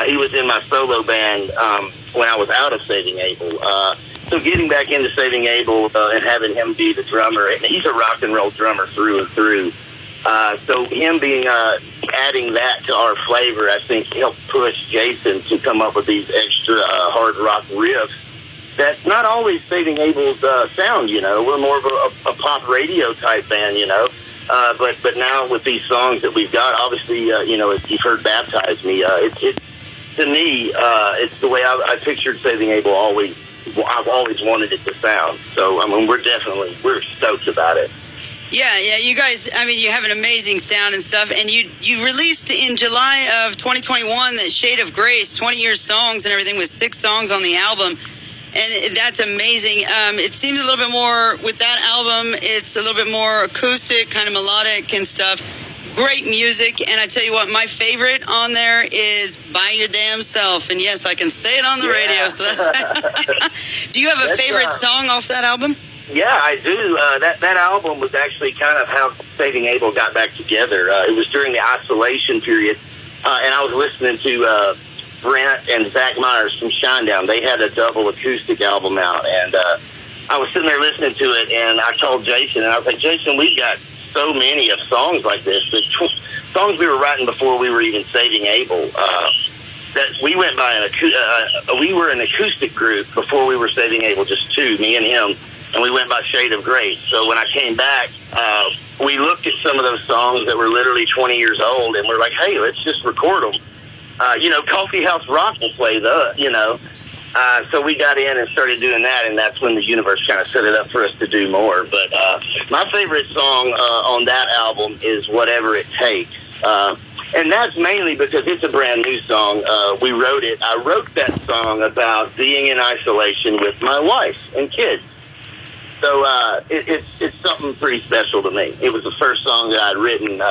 He was in my solo band when I was out of Saving Abel. So getting back into Saving Abel and having him be the drummer, and he's a rock and roll drummer through and through. So him being adding that to our flavor, I think helped push Jason to come up with these extra hard rock riffs. That's not always Saving Abel's sound, you know. We're more of a pop radio type band, you know. But now with these songs that we've got, obviously, you know, you've heard "Baptize Me." To me, it's the way I pictured Saving Abel always. I've always wanted it to sound. So, I mean, we're stoked about it. Yeah, you guys, I mean, you have an amazing sound and stuff, and you released in July of 2021 that Shade of Grace, 20 year songs and everything, with 6 songs on the album, and that's amazing. It seems a little bit more, with that album, it's a little bit more acoustic, kind of melodic and stuff. Great music, and I tell you what, my favorite on there is By Your Damn Self, and yes, I can say it on the radio. So that's do you have a favorite song off that album? Yeah, I do. That album was actually kind of how Saving Abel got back together. It was during the isolation period, and I was listening to Brent and Zach Myers from Shinedown. They had a double acoustic album out, and I was sitting there listening to it, and I told Jason, and I was like, Jason, we got so many of songs like this, songs we were writing before we were even Saving Abel, that we went by we were an acoustic group before we were Saving Abel, just 2, me and him, and we went by Shade of Grace. So when I came back, we looked at some of those songs that were literally 20 years old, and we're like, hey, let's just record them. You know, Coffee House Rock will play you know. So we got in and started doing that, and that's when the universe kind of set it up for us to do more. But my favorite song on that album is Whatever It Takes. And that's mainly because it's a brand new song. We wrote it. I wrote that song about being in isolation with my wife and kids. So it's something pretty special to me. It was the first song that I'd written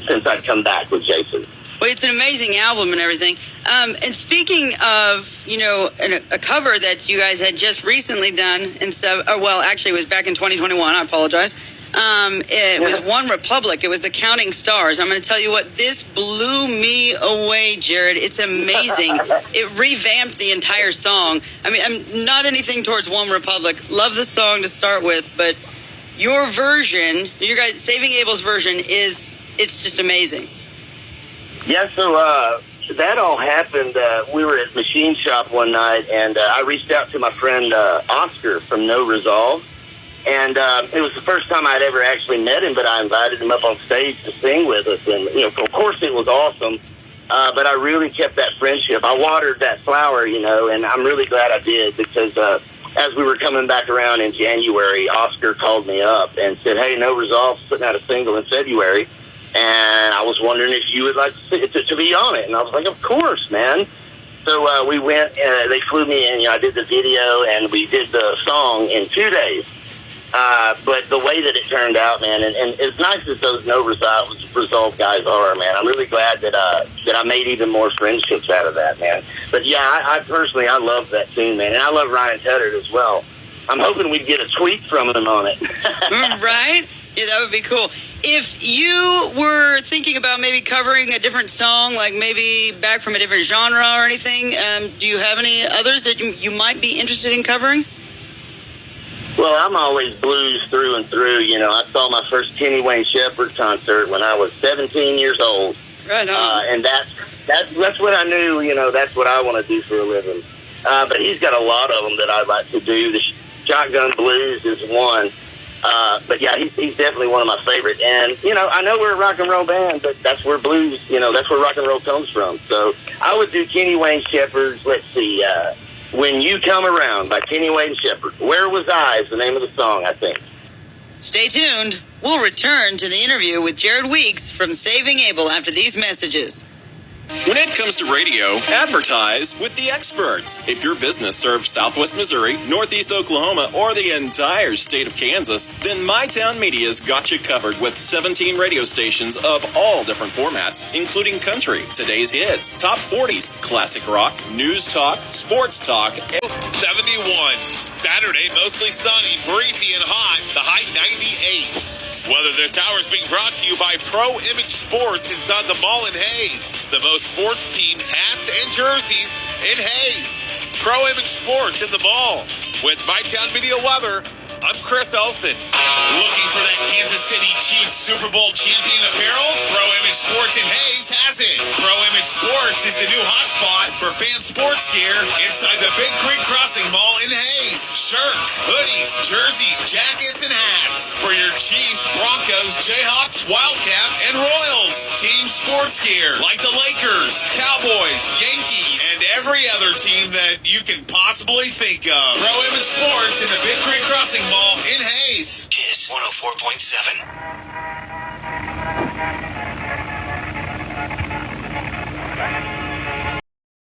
since I'd come back with Jason. Well, it's an amazing album and everything. And speaking of, you know, a cover that you guys had just recently done and stuff. Well, actually, it was back in 2021. I apologize. It was One Republic. It was the Counting Stars. I'm going to tell you what, this blew me away, Jared. It's amazing. It revamped the entire song. I mean, I'm not anything towards One Republic. Love the song to start with, but your version, you guys, Saving Abel's version it's just amazing. Yeah, so that all happened. We were at Machine Shop one night, and I reached out to my friend Oscar from No Resolve. And it was the first time I'd ever actually met him, but I invited him up on stage to sing with us. And, you know, of course it was awesome, but I really kept that friendship. I watered that flower, you know, and I'm really glad I did because as we were coming back around in January, Oscar called me up and said, hey, No Resolve's putting out a single in February. And I was wondering if you would like to be on it. And I was like, of course, man. So we went, they flew me in, you know, I did the video and we did the song in 2 days. But the way that it turned out, man, and as nice as those No Resolve guys are, man, I'm really glad that I made even more friendships out of that, man. But yeah, I personally, I love that tune, man. And I love Ryan Tedder as well. I'm hoping we'd get a tweet from him on it. Right? Yeah, that would be cool. If you were thinking about maybe covering a different song, like maybe back from a different genre or anything, do you have any others that you might be interested in covering? Well, I'm always blues through and through. You know, I saw my first Kenny Wayne Shepherd concert when I was 17 years old. Right on. And that's what I knew, you know, that's what I want to do for a living. But he's got a lot of them that I'd like to do. The Shotgun Blues is one. But yeah, he's definitely one of my favorites. And, you know, I know we're a rock and roll band, but that's where blues, you know, that's where rock and roll comes from. So I would do Kenny Wayne Shepherd's, let's see, When You Come Around by Kenny Wayne Shepherd. Where Was I is the name of the song, I think. Stay tuned. We'll return to the interview with Jared Weeks from Saving Abel after these messages. When it comes to radio, advertise with the experts. If your business serves Southwest Missouri, Northeast Oklahoma, or the entire state of Kansas, then MyTown Media's got you covered with 17 radio stations of all different formats, including country, today's hits, top 40s, classic rock, news talk, sports talk, 71. Saturday, mostly sunny, breezy and hot. The high 98. Weather this hour is being brought to you by Pro Image Sports inside the mall in Hayes. The most sports teams, hats, and jerseys in Hayes. Pro Image Sports in the mall. With MyTown Media Weather, I'm Chris Elson. Looking for that Kansas City Chiefs Super Bowl champion apparel? Pro Image Sports in Hayes has it. Pro Image Sports is the new hotspot for fan sports gear inside the Big Creek Crossing Mall in Hayes. Shirts, hoodies, jerseys, jackets, and hats for your Chiefs, Broncos, Jayhawks, Wildcats, and Royals. Team sports gear like the Lakers, Cowboys, Yankees, and every other team that you can possibly think of. Pro Image Sports in the Big Creek Crossing Mall in Hayes. Kiss 104.7.